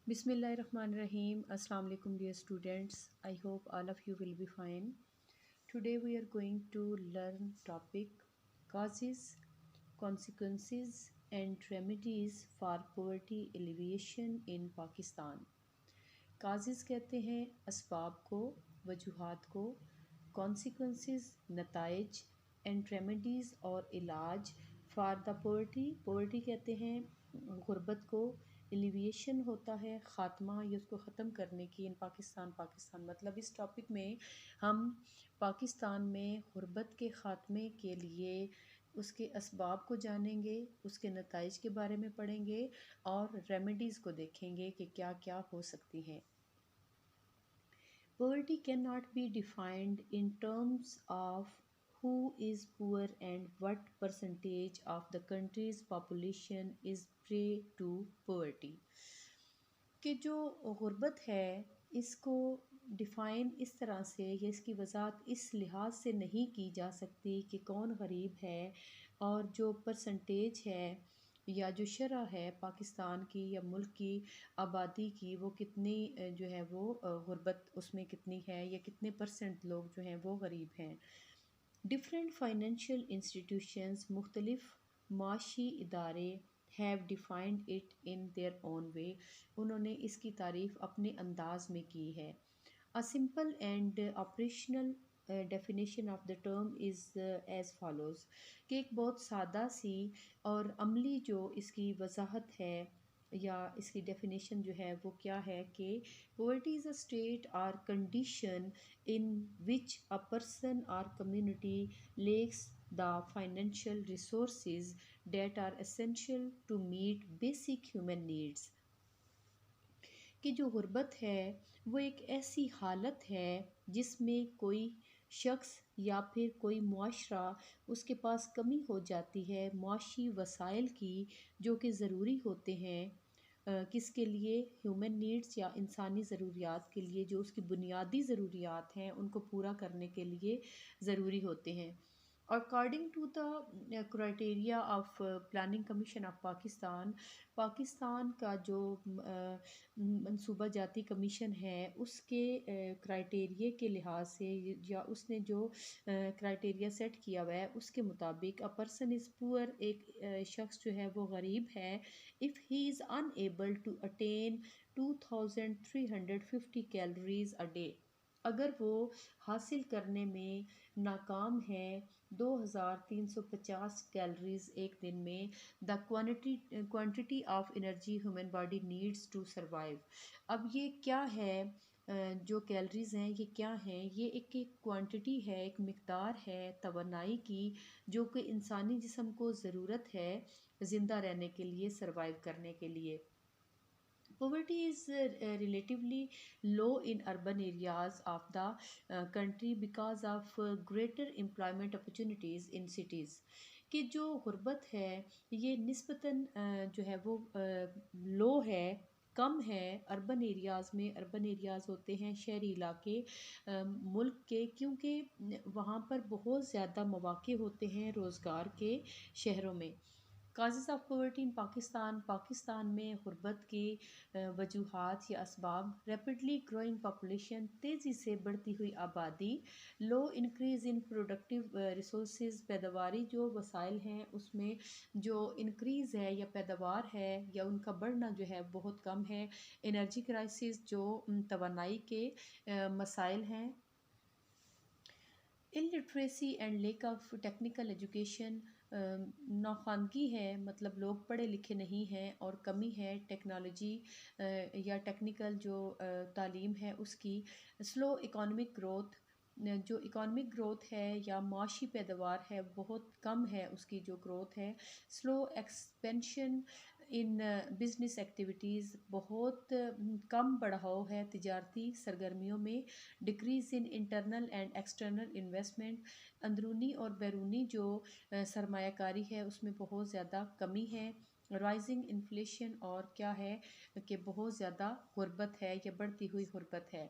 بسم اللہ الرحمن الرحیم. السلام علیکم dear students. I hope all of you will be fine. Today we are going to learn topic causes, consequences and remedies for poverty alleviation in Pakistan. causes کہتے ہیں اسباب کو، وجوہات کو، consequences نتائج، and remedies اور علاج for the poverty کہتے ہیں غربت کو، ایلیویشن ہوتا ہے خاتمہ یا اس کو ختم کرنے کی. ان پاکستان مطلب اس ٹاپک میں ہم پاکستان میں غربت کے خاتمے کے لیے اس کے اسباب کو جانیں گے، اس کے نتائج کے بارے میں پڑھیں گے اور ریمیڈیز کو دیکھیں گے کہ کیا کیا ہو سکتی ہیں. Poverty cannot be defined in terms of who is poor and what percentage of the country's population is prey to poverty. کہ جو غربت ہے اس کو ڈیفائن اس طرح سے یا اس کی وضاحت اس لحاظ سے نہیں کی جا سکتی کہ کون غریب ہے اور جو پرسنٹیج ہے یا جو شرح ہے پاکستان کی یا ملک کی آبادی کی وہ کتنی جو ہے وہ غربت اس میں کتنی ہے یا کتنے پرسنٹ لوگ جو ہیں وہ غریب ہیں. ڈفرینٹ فائنینشیل انسٹیٹیوشنز مختلف معاشی ادارے have defined it in their own way. انہوں نے اس کی تعریف اپنے انداز میں کی ہے. A simple and operational definition of the term is as follows کہ ایک بہت سادہ سی اور عملی جو اس کی وضاحت ہے یا اس کی ڈیفینیشن جو ہے وہ کیا ہے کہ poverty is a state or condition in which a person or community lacks the financial resources that are essential to meet basic human needs. کہ جو غربت ہے وہ ایک ایسی حالت ہے جس میں کوئی شخص یا پھر کوئی معاشرہ اس کے پاس کمی ہو جاتی ہے معاشی وسائل کی جو کہ ضروری ہوتے ہیں کس کے لیے، ہیومن نیڈز یا انسانی ضروریات کے لیے، جو اس کی بنیادی ضروریات ہیں ان کو پورا کرنے کے لیے ضروری ہوتے ہیں. According to the criteria of Planning Commission of Pakistan کا جو منصوبہ جاتی کمیشن ہے اس کے کرائٹیریے کے لحاظ سے یا اس نے جو کرائٹیریا سیٹ کیا ہوا ہے اس کے مطابق a person is poor ایک شخص جو ہے وہ غریب ہے if he is unable to attain 2350 calories a day اگر وہ حاصل کرنے میں ناکام ہے 2350 کیلریز ایک دن میں the quantity of energy human body needs to survive. اب یہ کیا ہے جو کیلریز ہیں یہ کیا ہیں، یہ ایک کوانٹٹی ہے، ایک مقدار ہے توانائی کی جو کہ انسانی جسم کو ضرورت ہے زندہ رہنے کے لیے، سروائیو کرنے کے لیے. Poverty is relatively low in urban areas of the country because of greater employment opportunities in cities. کہ جو غربت ہے یہ نسبتاً جو ہے وہ لو ہے، کم ہے اربن ایریاز میں. اربن ایریاز ہوتے ہیں شہری علاقے ملک کے، کیونکہ وہاں پر بہت زیادہ مواقع ہوتے ہیں روزگار کے شہروں میں. Causes of poverty in Pakistan میں غربت کی وجوہات یا اسباب: ریپڈلی گروئنگ پاپولیشن تیزی سے بڑھتی ہوئی آبادی، لو انکریز ان پروڈکٹیو ریسورسز پیداواری جو وسائل ہیں اس میں جو انکریز ہے یا پیداوار ہے یا ان کا بڑھنا جو ہے بہت کم ہے، انرجی کرائسس جو توانائی کے مسائل ہیں، illiteracy and lack of technical education ناخواندگی ہے، مطلب لوگ پڑھے لکھے نہیں ہیں اور کمی ہے ٹیکنالوجی یا ٹیکنیکل جو تعلیم ہے اس کی. سلو اکانومک گروتھ جو اکانومک گروتھ ہے یا معاشی پیداوار ہے بہت کم ہے اس کی جو گروتھ ہے. سلو ایکسپینشن ان بزنس ایکٹیویٹیز بہت کم بڑھاؤ ہے تجارتی سرگرمیوں میں. Decrease in internal and external investment اندرونی اور بیرونی جو سرمایہ کاری ہے اس میں بہت زیادہ کمی ہے. رائزنگ انفلیشن اور کیا ہے کہ بہت زیادہ غربت ہے یا بڑھتی ہوئی غربت ہے.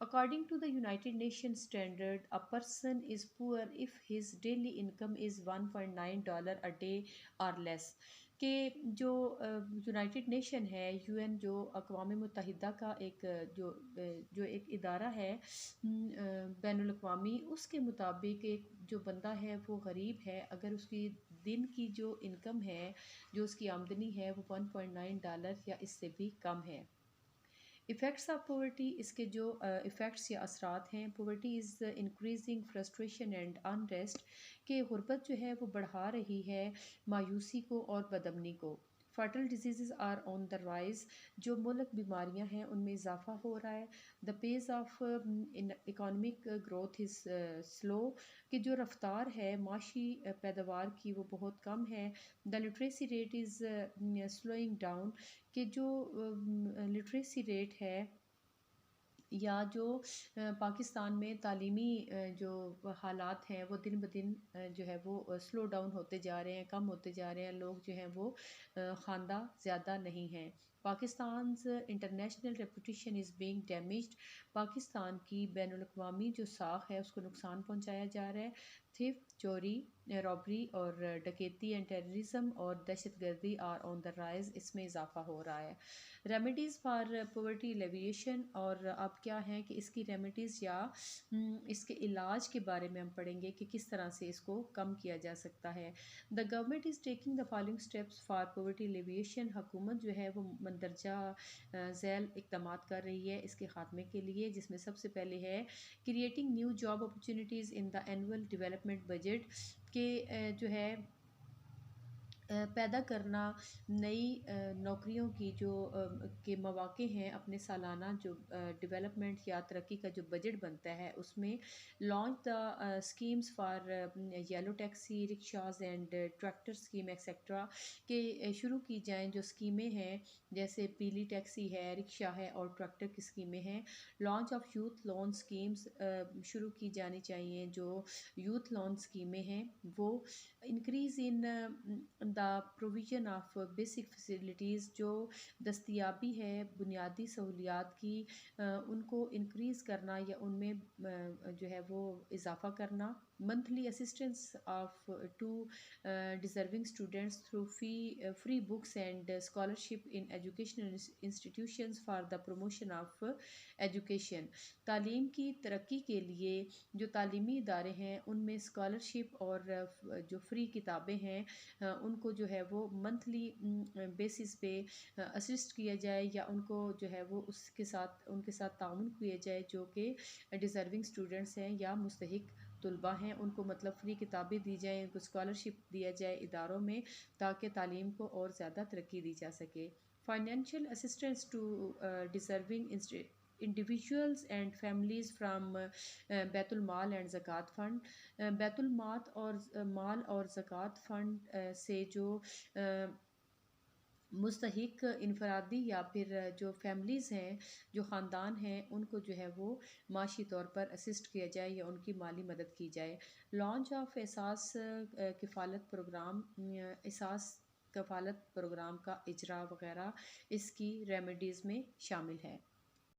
According to the United Nations standard, a person is poor if his daily income is $1.9 a day or less. کہ جو یونائٹڈ نیشن ہے، یو این، جو اقوام متحدہ کا ایک جو ایک ادارہ ہے بین الاقوامی، اس کے مطابق ایک جو بندہ ہے وہ غریب ہے اگر اس کی دن کی جو انکم ہے، جو اس کی آمدنی ہے وہ $1.9 یا اس سے بھی کم ہے۔ ایفیکٹس آف پاورٹی، اس کے جو ایفیکٹس یا اثرات ہیں، poverty is increasing frustration and unrest, کہ غربت جو ہے وہ بڑھا رہی ہے مایوسی کو اور بدامنی کو۔ Fatal diseases are on the rise, جو ملک بیماریاں ہیں ان میں اضافہ ہو رہا ہے۔ دا پیس آف اکانومک گروتھ از سلو، کہ جو رفتار ہے معاشی پیداوار کی وہ بہت کم ہے۔ The literacy rate is slowing down, کہ جو لٹریسی ریٹ ہے یا جو پاکستان میں تعلیمی جو حالات ہیں وہ دن بدن جو ہے وہ سلو ڈاؤن ہوتے جا رہے ہیں، کم ہوتے جا رہے ہیں، لوگ جو ہیں وہ خواندہ زیادہ نہیں ہیں۔ Pakistan's international reputation is being damaged, Pakistan کی بین الاقوامی جو ساکھ ہے اس کو نقصان پہنچایا جا رہا ہے۔ تھیفٹ، چوری، رابری اور ڈکیتی اینڈ ٹیررزم اور دہشت گردی آر آن دا رائز، اس میں اضافہ ہو رہا ہے۔ ریمیڈیز فار پاورٹی ایلیویشن، اور اب کیا ہے کہ اس کی ریمیڈیز یا اس کے علاج کے بارے میں ہم پڑھیں گے کہ کس طرح سے اس کو کم کیا جا سکتا ہے۔ The government is taking the following steps for poverty alleviation, حکومت جو ہے وہ مندرجہ ذیل اقدامات کر رہی ہے اس کے خاتمے کے لیے، جس میں سب سے پہلے ہے کریٹنگ نیو جاب اپرچونیٹیز ان دا اینول ڈیولپمنٹ بجٹ، کہ جو ہے پیدا کرنا نئی نوکریوں کی جو کے مواقع ہیں اپنے سالانہ جو ڈیولپمنٹ یا ترقی کا جو بجٹ بنتا ہے اس میں۔ Launch the schemes for yellow taxi, rickshaws and tractor scheme etcetera, کہ شروع کی جائیں جو اسکیمیں ہیں جیسے پیلی ٹیکسی ہے، رکشا ہے اور ٹریکٹر کی اسکیمیں ہیں۔ Launch of youth loan schemes, شروع کی جانی چاہیے جو یوتھ لون اسکیمیں ہیں وہ۔ Increase in the provision of basic facilities, جو دستیابی ہے بنیادی سہولیات کی ان کو انکریز کرنا یا ان میں جو ہے وہ اضافہ کرنا۔ Monthly assistance of two deserving students through free books and scholarship in educational institutions for the promotion of education, تعلیم کی ترقی کے لیے جو تعلیمی ادارے ہیں ان میں اسکالرشپ اور جو فری کتابیں ہیں ان کو جو ہے وہ منتھلی بیسس پہ اسسٹ کیا جائے، یا ان کو جو ہے وہ اس کے ساتھ ان کے ساتھ تعاون کیا جائے جو کہ ڈیزرونگ اسٹوڈنٹس ہیں یا مستحق طلباء ہیں، ان کو مطلب فری کتابیں دی جائیں، ان کو اسکالرشپ دیا جائے اداروں میں تاکہ تعلیم کو اور زیادہ ترقی دی جا سکے۔ Financial assistance to deserving individuals and families from بیت المال اینڈ زکوٰۃ فنڈ، بیت مال اور زکوٰۃ فنڈ سے جو مستحق انفرادی یا پھر جو فیملیز ہیں، جو خاندان ہیں، ان کو جو ہے وہ معاشی طور پر اسسٹ کیا جائے یا ان کی مالی مدد کی جائے۔ لانچ آف احساس کفالت پروگرام، احساس کفالت پروگرام کا اجرا وغیرہ اس کی ریمیڈیز میں شامل ہے۔